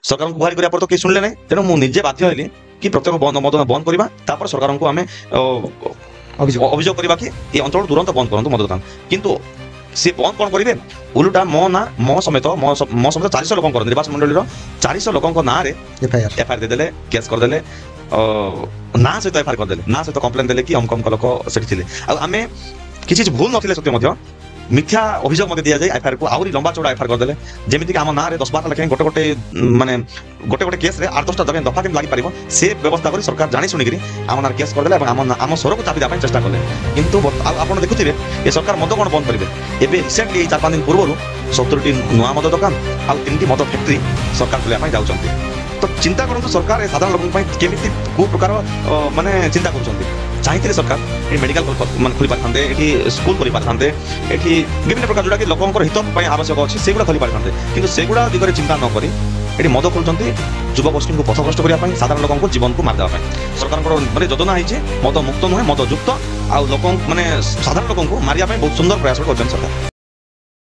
सरकार को गुहारि करिया पर तो केही सुनले नै तेणु मु निजे बाध्य हेली कि प्रत्येक मद बंद करवा तापर सरकार को आमे अभियोग करवा कि ये अंचल तुरंत बंद करंतु मद दुकान किंतु सी बंद कौन करेंगे उल्टा मो ना मो समेत 400 लोक निर्वाचन मंडल 400 लोक ना एफआईआर देदेले केस करदेले ना सहित एफआईआर करदेले ना सहित कंप्लेन देले कि अमक लोक सेठी थिले आम किसी भूल नथिले सत्य मिथ्या अभियोग मत दिया जाए एफआईआर को आहरी लंबा चौड़ा एफआईआर करदेले जमीक आम ना 10-12 लेखे गोटे माने गोटे केस रे 8-10टा जगह दफा केम लागि पारिबो से व्यवस्था करी सरकार जानी सुनिकरी आम ना केस करदेले आम स्वर को चापी देबा चेष्टा कले किंतु आपण देखुथिबे ये सरकार मद कोन बंद करिवे एबे रिसेंटली 4-5 दिन पूर्व 70टी नुआ मद दुकान आ 3टी मद फैक्ट्री सरकार खोलिया जाउछंती तो चिंता करंतु सरकार साधारण लोक केमिति को प्रकार माने चिंता करूछंती चाहिए सरकार ये मेडिकल मान खोली पारते ये स्कूल खोली पारते ये विभिन्न प्रकार जोटा कि लोकंर हित आवश्यक अच्छी से खोली पारते कि सेगुड़ा दिगरे चिंता नक ये मद खोलुंट युवगोष्ठी को पथभ्रष्ट करने साधारण लोक जीवन को मारदेवा सरकार माने योजना है मद मुक्त नुहे मद युक्त आ लोक माने साधारण लोक मारिया बहुत सुंदर प्रयास कर सरकार।